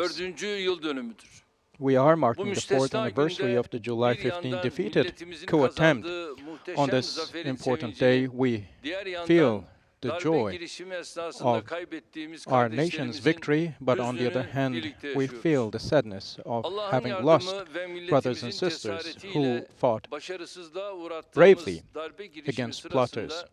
4. yıl dönümüdür. We are Bu marking the fourth müstesna anniversary günde of the July bir 15 yandan defeated milletimizin coup attempt. kazandığı On muhteşem this zaferin important day, sevincini, we diğer feel yandan the darbe joy girişimi esnasında of kaybettiğimiz our nation's kardeşlerimizin victory, but on the other hüznünü hand, birlikte we feel yaşıyoruz. the sadness of Allah'ın having lost yardımı ve brothers and milletimizin sisters who cesaretiyle fought başarısızlığa bravely uğrattığımız darbe girişimi against plotters. sırasında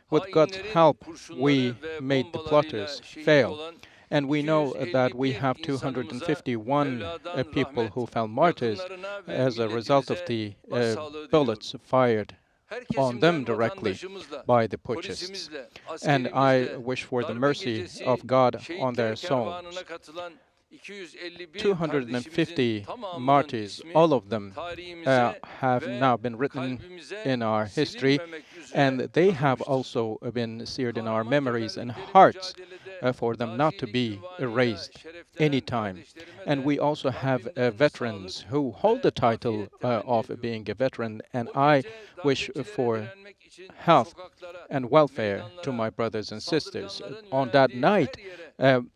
With God's hainlerin help, we kurşunları ve made the bombalarıyla plotters şehit fail. olan And we know that we 251 have insanımıza 251 Mevla'dan people rahmet, who fell martyrs yakınlarına ve as a result of milletimize the başsağlığı diliyorum. bullets fired Her on them kesimden directly vatandaşımızla, by the putschists. polisimizle, And I askerimizle, wish for the darbe mercy of gecesi God on şehitler their kervanına souls. katılan 251 kardeşimizin 250 tamamının martyrs, ismi all of them tarihimize have now ve been written kalbimize in our history, silinmemek üzere and they have yazılmıştır. also been seared in our Kahraman memories and geberdikleri hearts mücadelede for them not to gazilik be ünvanıyla erased şereflenen anytime. kardeşlerime And de we also have Rabbimden veterans sağlık who hold the ve title afiyet temenni of ediyorum. being a veteran, and O I gece wish darbecilere for direnmek için health sokaklara, and welfare to meydanlara, my brothers and sisters. saldırganların On that yöneldiği night, her yere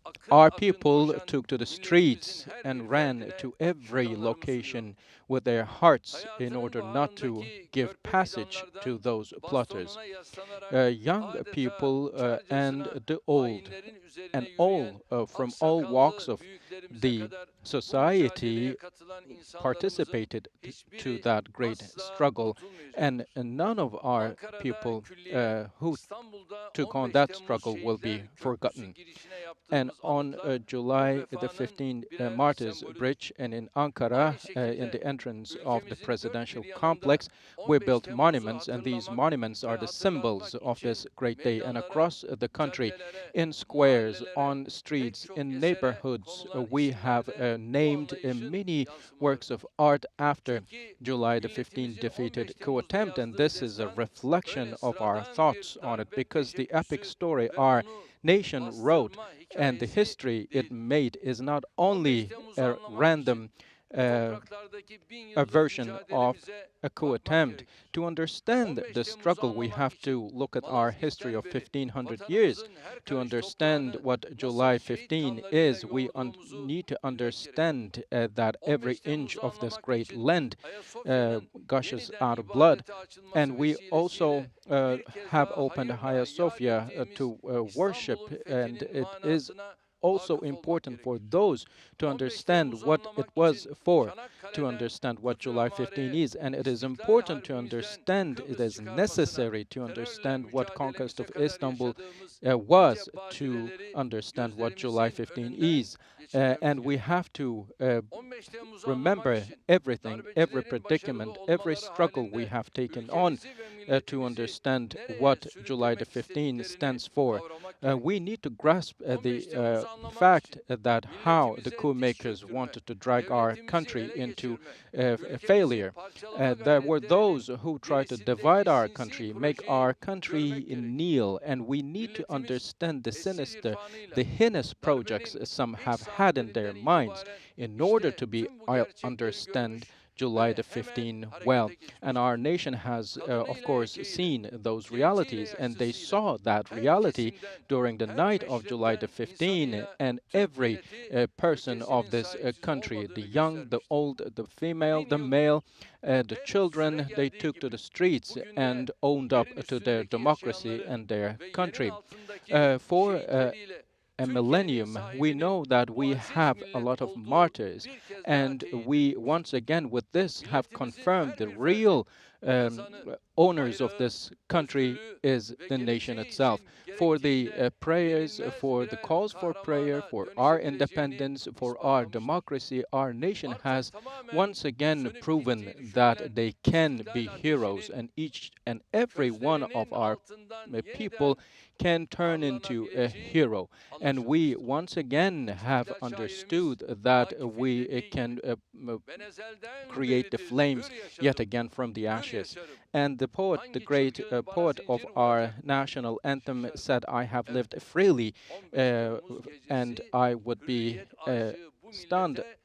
akın our akın people koşan took to the milletimizin streets her bir and ran fertine to every şükranlarımı location sunuyorum. with their hearts in Hayatının order not to baharındaki give körpe passage fidanlardan to those plotters. bastonuna yaslanarak Young adeta people and uçarcasına the old hainlerin üzerine and yürüyen all from all walks aksakallı of büyüklerimize the kadar bu society mücadeleye katılan insanlarımızın participated to hiçbiri that great asla struggle, and unutulmayacaktır. none of our Ankara'da people külliye, who İstanbul'da took on 15 that Temmuz struggle will Şehitler be Köprüsü forgotten. girişine And yaptığımız on anıtlar bu July the vefanın 15th birer Martyrs sembolüdür. Bridge and in Aynı Ankara, in şekilde the entrance of the ülkemizin dört presidential bir yanında complex, we 15 built Temmuz'u monuments, and these hatırlamak monuments ve are the hatırlatmak symbols of için this great day. And meydanlara, across the country, caddelere, in squares, mahallelere on pek streets, çok in esere neighborhoods, konulan we have isimlerde bu named anlayışın many works yansımalarıdır. of art after Çünkü July the 15th milletimizin 15 defeated coup Temmuz'da attempt, and yazdığı this is a destan reflection öyle of our sıradan thoughts bir on it, darbe because the epic teşebbüsü story ve our onu nation wrote bastırma and the hikayesi history it değil. made is not 15 only Temmuz'u a anlamak için random bu uh, topraklardaki 1000 a yıllık version of mücadelemize a coup bakmak attempt. gerekir. To understand 15 the Temmuz'u struggle, we anlamak have için to look at our history Malazgirt'ten of beri 1500 years. vatanımızın her To karış understand toprağını what July nasıl şehit 15 kanlarıyla is, we yoğurduğumuzu need to bilmek gerekir. understand that every 15 inch Temmuz'u of this anlamak great için land Ayasofya'nın gushes yeniden out of blood. ibadete açılması And we also vesilesiyle bir kez have daha opened hayırla Hagia yad Sophia ettiğimiz to worship, İstanbul'un and fethinin it is manasına also vakıf olmak important for gerekir. those to 15 understand Temmuz'u what it anlamak was için for, to Çanakkale'den understand what Kutu July 15 Ömare, is, and it is İstiklal important to Harbimizden understand, it Kıbrıs is çıkarmasına, necessary to terörle understand what conquest mücadelemize of kadar Istanbul yaşadığımız was, nice to badireleri understand what July gözlerimizin 15 önünden is. geçirmemiz And we gerekir. have to 15 Temmuz'u anlamak remember için everything, every darbecilerin başarılı predicament, every olmaları struggle we halinde have taken on ülkemizi ve to milletimizi understand nereye what July the sürüklemek 15th istediklerini stands for. kavramak gerekir. We need to grasp 15 the Temmuz'u anlamak fact için that how the milletimize coup diz makers çöktürmek, wanted to drag our devletimizi country ele into geçirmek, ülkemizi failure. parçalama There were those gayretlerinin who tried to divide gerisindeki our sinsi country, make projeyi our görmek country gerekir. kneel, and we need to Milletimiz understand the esir sinister, irfanıyla the heinous projects darbenin some ilk have had in their saatlerinden minds itibaren in order işte to be tüm bu gerçekleri understand görmüş July ve the hemen 15 harekete well. And geçmiştir. our nation has, of Kadınıyla course, erkeğiyle, seen those genciyle realities, and they yaşlısıyla, saw that her reality kesimden, during the her night of July the meşrepten 15, insanıyla and Türk every milleti person of ülkesinin this sahipsiz country, the olmadığını young, the göstermiştir. old, the female, 1000 the yıldır male, the hep süre children, they geldiği took to gibi the streets bugün de and owned up yerin to their üstündeki democracy yaşayanları and their ve yerin country. altındaki For şehitleriyle a Türkiye'nin millennium, we sahibinin know that bu we aziz have a millet lot of olduğu martyrs, bir kez daha and teyit we edilmiştir. once again with this have Milletimizin confirmed her the bir real ferdi ezanı, owners of bayrağı, this country özgürlüğü is ve the nation geleceği itself. için For the gerektiğinde prayers, yenilmez for the birer calls for prayer, kahramana for our dönüşebileceğini independence, for our ispatlamıştır. democracy, our nation has Artık tamamen once again sönüp proven gittiği that düşünülen they can be istiklal heroes, ateşinin and each and every one of közlerinin our altından people yeniden can turn into a harlanabileceği hero. And we anlaşılmıştır. once again have İstiklal understood şairimiz that Akif'in we dediği can gibi ben ezelden create the beridir flames hür yet yaşadım, again from the hür ashes. yaşarım. And the poet, the Hangi great çocuğun bana poet of zincir our vuracak? national anthem Şaşarım. said, I have Evet, lived freely, 15 Temmuz and gecesi I would be hürriyet aşığı bu stunned millete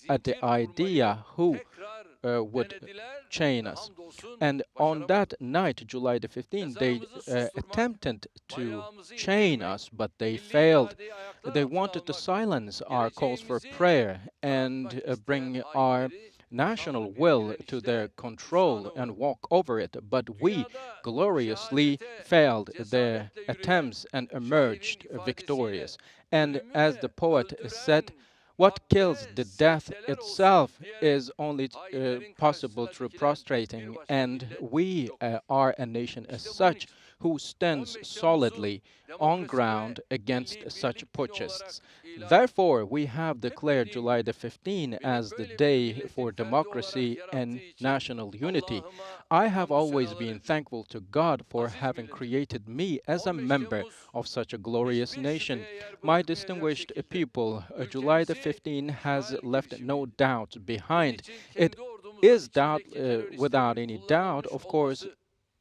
at the zincir vurmayı idea who tekrar would denediler chain ve us. hamdolsun And on that başaramadılar. night, July the 15th, they Ezanımızı susturmak, attempted to bayrağımızı chain indirmek, us, but they milli failed. iradeyi ayaklar They altına wanted to almak, silence our calls for geleceğimizi prayer and karartmak isteyen bring our hainleri national kanlı bir will to their direnişte control tutsağına and uğradık. walk over it. But we Dünyada gloriously şehadete failed their cesaretle yürüyen attempts and şairin emerged ifadesiyle victorious. And ölümü as the de poet said, öldüren what kills hadde the death secdeler olsun itself diyerek is only hainlerin possible karşısına through dikilen bir prostrating, başka and millet we yoktur. are a nation as İşte bunun such için who stands 15 Temmuz'u solidly on demokrasi ve ground against milli such birlik günü olarak putschists. ilan ettik. Therefore, we have Hep declared dediğim July gibi the 15th beni as the böyle bir day milletin for ferdi olarak democracy yarattığı and için national unity. Allah'ıma I have hamdü always senalar been ediyorum. thankful to God for Aziz having milletim, created me as a 15 member Temmuz of such a glorious hiçbir nation. şüpheye yer My bırakmayacak distinguished şekilde people, July the ülkemizi 15th has işgal left no girişimiydi. doubt Bunun behind. için It kendi ordumuzu is içindeki without teröristlerin any doubt, kullanılmış of course, olması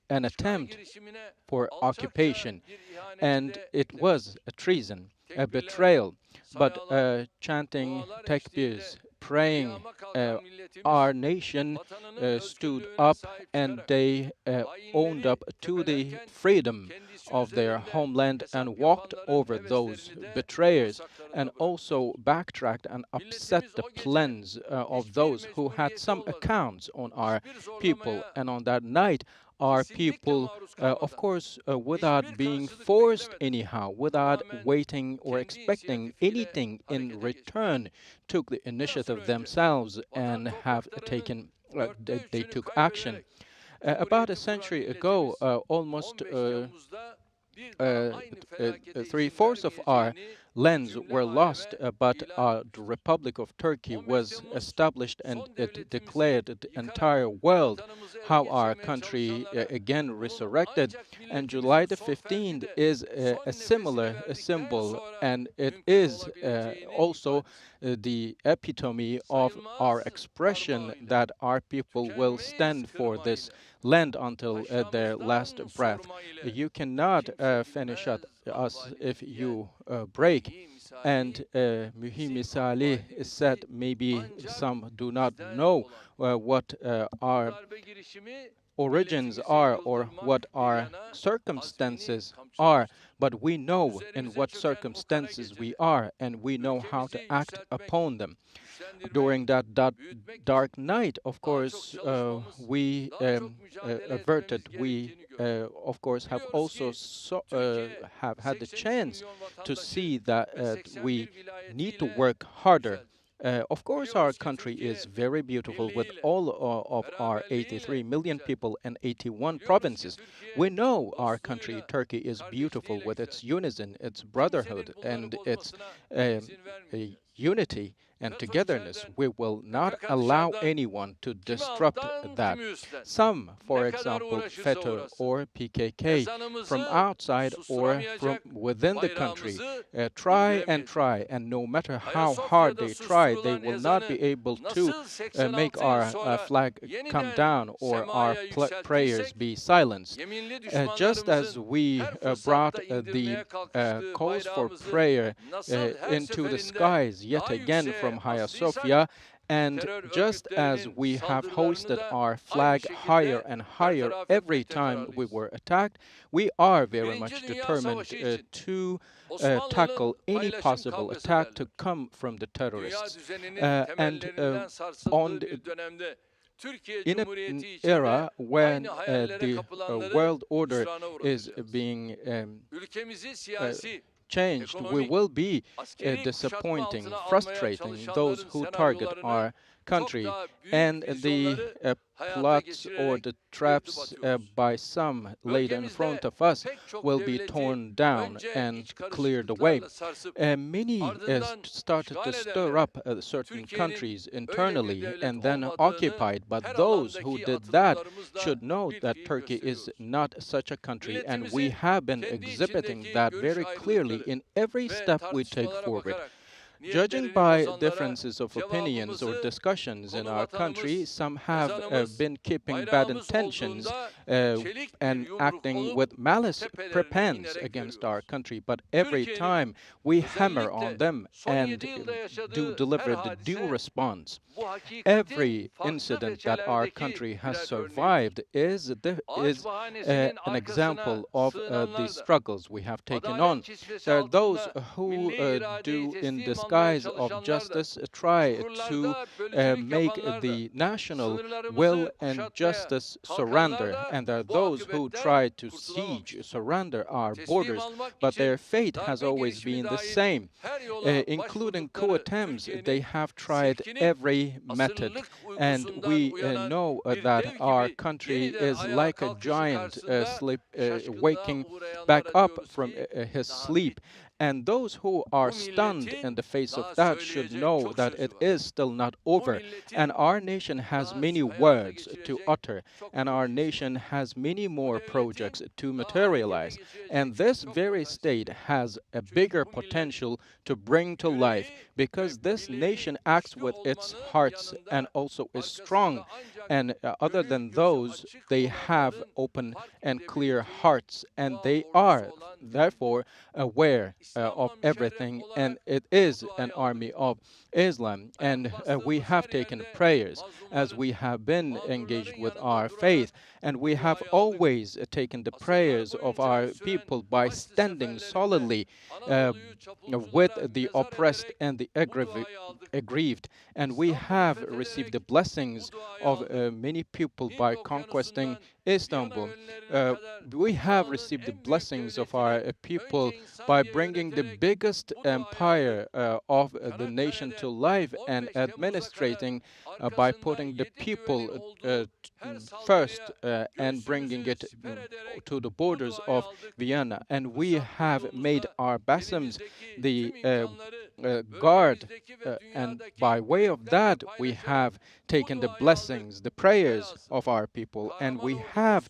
an işgal attempt girişimine for alçakça occupation, bir ihaneti and de it was eklemiştir. a treason, a Tekbirler, betrayal. But sayalar, chanting dualar takbirs, eşliğinde praying, kıyama kalkan our milletimiz nation vatanının stood özgürlüğüne up sahip and çıkarak they owned hainleri up to the tepelerken freedom kendisi of their üzerinde homeland and hesap walked yapanların over those heveslerini de betrayers and kursaklarında also bırakmıştır. backtracked and upset Milletimiz the o gece plans of hiçbir those who had mecburiyeti some olmadan, accounts on our hiçbir people. zorlamaya And on that night, our kesinlikle people, maruz of kalmadan, course, without hiçbir being karşılık forced beklemeden anyhow, without tamamen waiting or kendi expecting inisiyatifiyle anything in harekete geçmiştir. return, took the Bir asır initiative önce themselves vatan and have topraklarının taken, dörtte they üçünü took action. kaybederek About a Cumhuriyeti kuran century ago, milletimiz almost 15 Temmuz'da bir daha uh, aynı felakete izin 3/4 of our vermeyeceğini lands cümle were lost, aleme but ilan the etmiştir. Republic of Turkey 15 was Temmuz established and son it devletimizi declared to the yıkarak entire world vatanımızı ele how our geçirmeye country çalışanlara again bunun resurrected. ancak And milletimizin July the son ferdi 15th de is son a nefesini similar verdikten symbol, sonra and it mümkün is olabileceğinin also ifadesi. the epitome of our Sayılmaz expression parmağıyla, that our people will tükenmeyiz stand for this kırmağıyla, land until their last taşramızdan breath. sorma ile You cannot kimse finish bilmez us if ahvalimizi diyen you break. mühim And misali Mühim bizim Misali said ahvalimizi maybe ancak some do not bizden know olan what bu our darbe girişimi origins milletimizi are or what yıldırmak bir our yana azmini circumstances are, kamçılamıştır. but we know in Üzerimize what çöken o kara circumstances we gecede are, and we know how to ülkemizi act yükseltmek, upon them. güçlendirmek, During that büyütmek için dark night, of daha çok course, çalışmamız, we daha çok mücadele averted. etmemiz We, gerektiğini gördük. of course, have Biliyoruz also ki Türkiye have had the 83 chance milyon to vatandaşı see that ve we 81 need to vilayetiyle work harder. yükseldi. Of course, our Biliyoruz ki country is Türkiye very beautiful with birliğiyle, all of our 83 beraberliğiyle million yükseldi. people and 81 Biliyoruz ki provinces. We Türkiye know our country, dostluğuyla, Turkey, is beautiful kardeşliğiyle with its yükseldi. unison, its Kimsenin brotherhood, bunları and its bozmasına um, izin vermeyeceğiz. unity and togetherness. FETÖ'cülerden, We will not PKK allow dışarıdan, anyone to kimi disrupt alttan, that. kimi üstten, Some, for ne kadar example, uğraşırsa FETÖ uğraşsın, or PKK, from ezanımızı outside or from susturamayacak, within the country, bayrağımızı try, indiremeyecek. and no matter how hard Ayasofya'da they try, they susturulan will not be ezanı able to nasıl make 86 yıl our sonra flag come yeniden down or our semaya prayers yükselttiysek, be silenced. yeminli Just as düşmanlarımızın we her brought fırsatta the indirmeye kalkıştığı calls for bayrağımızı prayer nasıl her into the seferinde skies yet daha again yükseğe from Hagia astıysak, Sophia, and terör just as örgütlerinin we have saldırılarını hoisted da our aynı flag higher şekilde and higher bertaraf every etmekte time we kararlıyız. were attacked, we are very Birinci much Dünya determined Savaşı için to tackle Osmanlı'nın any paylaşım possible kavgası attack to derler. come from the Dünya terrorists. düzeninin And temellerinden on sarsıldığı the, bir dönemde Türkiye in an Cumhuriyeti era içinde when aynı hayallere the kapılanları world order hüsrana is uğratacağız. being Ülkemizi siyasi, changed, we ekonomik, will be askeri kuşatma disappointing, altına almaya frustrating those çalışanların who target our senaryolarını çok country, daha büyük and the vizyonları hayata plots or geçirerek the yırtıp traps atıyoruz. by some laid in front Bölgemizde of us pek çok will be devleti torn down önce and iç cleared away. karışıklıklarla sarsıp Many ardından started to işgal stir edenlere up certain Türkiye'nin countries öyle bir internally devlet and then olmadığını occupied, but her those who alandaki did that atılımlarımızla should know bir that fiil Turkey is gösteriyoruz. not such a country, and we Milletimizin have been kendi exhibiting içindeki that görüş very clearly ayrılıkları in every ve step we take tartışmalara forward. bakarak Judging niyetlerini by bozanlara differences of opinions or cevabımızı discussions in konu our country, vatanımız, some have ezanımız, been keeping bad bayrağımız intentions olduğunda uh, çelik bir and yumruk acting olup with malice tepelerine prepense inerek against our görüyoruz. country. But every Türkiye'nin time we hammer on özellikle them son 7 and yılda do yaşadığı her deliver the due hadise response, bu hakikatin every farklı incident that our veçelerdeki country has birer örneğidir. survived is Ağaç bahanesinin an arkasına example of the sığınanlar da struggles we have taken adalet on. kisvesi There are those altında who milli iradeyi do, in teslim almaya disguise of çalışanlar da justice, try to çukurlarda bölücülük make yapanlar da the national will sınırlarımızı and kuşatmaya justice kalkanlar surrender. da And there are bu those who akıbetten try to siege, kurtulamamıştır. surrender our Teslim borders, almak but their için fate has darbe always girişimi been the dahil same. her yola Including coup başvurdukları attempts, they Türkiye'nin have tried silkinip every method. asırlık And uykusundan we uyanan know bir that dev our gibi country yeniden is ayağa like a kalkışı giant karşısında şaşkınlığa waking back uğrayanlara up diyoruz from ki his daha sleep. And those who are bu stunned in milletin the face of daha that should söyleyecek know çok that sözü it var. is still not Bu over. And milletin our nation has daha many hayata words to geçirecek utter, çok and our projesi nation var. has many Bu more projects devletin to daha harekete materialize. And geçirecek this çok very potansiyeli state var. has a Çünkü bigger bu millet potential to bring to life yüreği because ve this bileği nation acts güçlü with its olmanın hearts and yanında also is strong. arkasında ancak And other gönül than gözü those, açık they have olanların open fark and clear edebileceği hearts, and dua they ordusu are olan bir millet. therefore aware of İslam'la müşerref everything, and olarak it bu is an duayı aldık. army of Islam. And Ayak we bastığımız have her taken yerde prayers as mazlumların, we have been engaged mağdurların with yanında our durarak faith, and bu we have duayı aldık. always taken the Asırlar prayers of boyunca our süren people by Haçlı standing seferlerinde solidly uh, Anadolu'yu with çapulculara the mezar oppressed ederek and the bu duayı aldık. aggrieved. And we İstanbul'u have received fethederek the blessings bu duayı of aldık. many people by Hint conquesting okyanusundan Viyana Istanbul. göllerine kadar We have dünyanın received the en büyük blessings of our devletini people önce by insan diye bringing the yöneterek biggest bu duayı aldık. empire of the nation to Çanakkale'den life and 15 Temmuz'a kadar administrating by arkasında putting the 7 güvenin people olduğu her first saldırıya and bringing göğsümüzü it siper ederek to the bu borders duayı of aldık. Vienna. And we Fırsat have made bulduğumuzda our Bassams elimizdeki the tüm imkanları guard, bölgemizdeki ve and dünyadaki by way of milletlerle that, we paylaşarak have bu taken the duayı aldık. blessings, the prayers Velhasıl of our people, and kahraman we have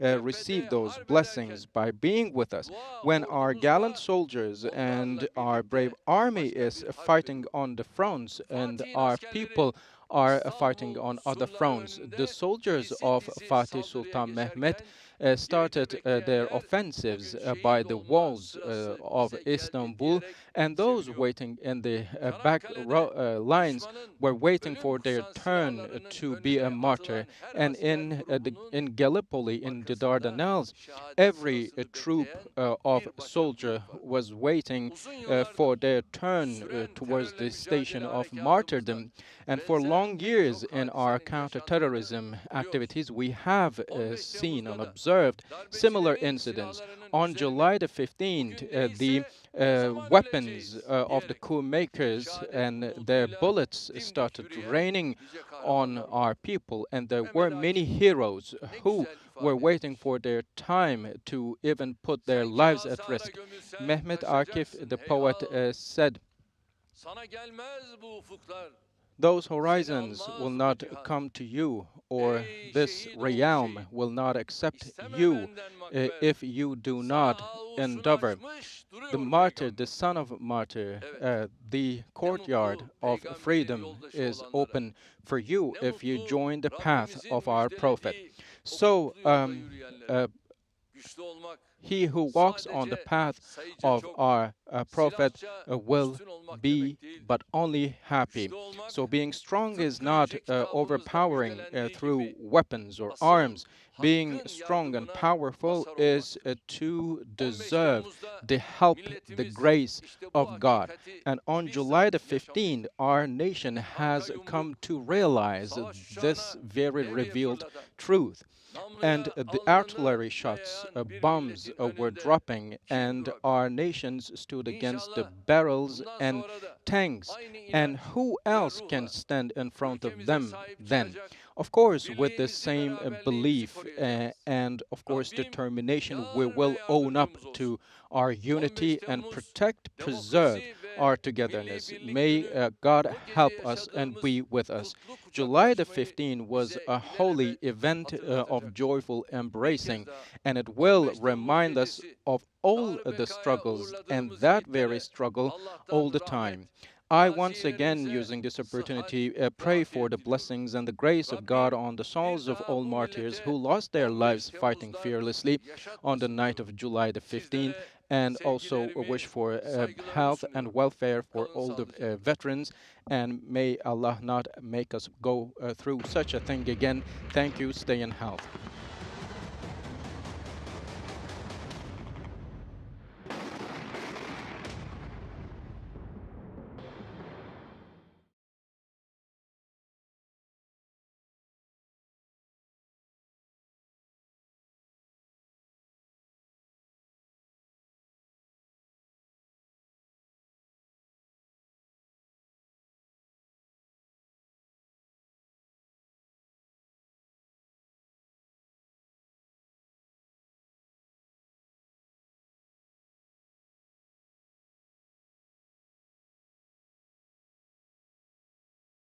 ordumuz cephede received those harp blessings ederken by being with us. dua When our gallant ordumuzla soldiers and onlarla our brave birlikte army başka is bir harp fighting veriyoruz. on the fronts and Fatih'in our askerleri people are fighting İstanbul on other surları fronts, the önünde soldiers dizi of dizi Fatih saldırıya Sultan Mehmet geçerken started geride their bekleyenler offensives bugün by şehit the olma walls sırası of bize geldi Istanbul, diyerek and those seviniyor. waiting in the Çanakkale'de lines düşmanın were waiting ölüm for their kusan turn silahlarının to be a önüne martyr. atılan her And asker grubunun in Gallipoli, in the arkasında Dardanelles, şehadet every sırasını troop bekleyen of bir başka soldier grup var. was waiting Uzun for yıllardır their turn süren towards terörle the station mücadele of harekatımızda martyrdom. And for benzer long pek years çok in our hadisenin yaşandığını counterterrorism biliyoruz. activities, we have 15 seen and Temmuz'da da observed similar darbecilerin incidents. silahlarının On üzerine July the 15th, bugün the değilse ne zaman weapons öleceğiz of the diyerek coup makers şehadet and their umuduyla bullets dimdik started yürüyen raining nice on kahramanlar var. our people, and there were Mehmet many Akif heroes ne who güzel were ifade waiting etmiş. for their time to even put their Sen lives kira at sahara risk. gömülsen Mehmet Akif, taşacaksın the hey poet, ağam. said, Sana gelmez bu ufuklar. "Those Seni horizons will almaz bu not cihan. come to you, or Ey this şehit oğlu realm şehit. will not accept İsteme you benden makber. if you do Sana not havuzunu endeavor." açmış The duruyor martyr, the peygamber. son of martyr, Evet. the Ne courtyard mutlu of peygamberin freedom yoldaşı is olanlara. open for you Ne if you mutlu join the path Rabbimizin of our prophet. müjdelediği o So, kutlu yolda yürüyenlere. uh, Güçlü olmak he who walks on the sadece path sayıca of çok, our prophet silahça will üstün olmak be demek değil. but only happy. Güçlü olmak So being strong is tıpkı not Yüce Kitabımızda overpowering müjdelendiği through gibi weapons or asıl arms. Being hakkın strong and yardımına powerful mazhar is olmaktır. to 15 deserve Temmuz'da the help, the milletimiz grace işte bu of God. hakikati And on bizzat July the yaşamıştır. 15th, our nation has Tanka come yumruk, to realize savaş this uçağına very levye revealed fırlatan, truth. And namluya the alnını artillery shots, dayayan bir bombs milletin were önünde dropping, kim and durabilir? our nations stood against the İnşallah barrels bundan and sonra da tanks. aynı And inanç who ve else can ruhla stand in front of ülkemize them sahip then? çıkacak, Of course, with the birliğimizi, same beraberliğimizi belief koruyacağız. and, of course, Rabbim determination, we yar ve will own up yardımcımız to olsun. our 15 unity and Temmuz protect, preserve demokrasi ve our milli togetherness. birlik May günü God o gece help us and yaşadığımız be with us. kutlu July the kucaklaşmayı 15th was bize a holy ilelebet event of hatırlatacak. joyful Bir kez embracing, daha and it will 15 Temmuz remind us gecesi of all dar the bekaya struggles and uğurladığımız that very yiğitlere struggle all Allah'tan the rahmet, time. I once again, using this opportunity, pray for the blessings and the grace of God on the souls of all martyrs who lost their lives fighting fearlessly on the night of July the 15th, and also a wish for health and welfare for all the veterans. And may Allah not make us go through such a thing again. Thank you. Stay in health.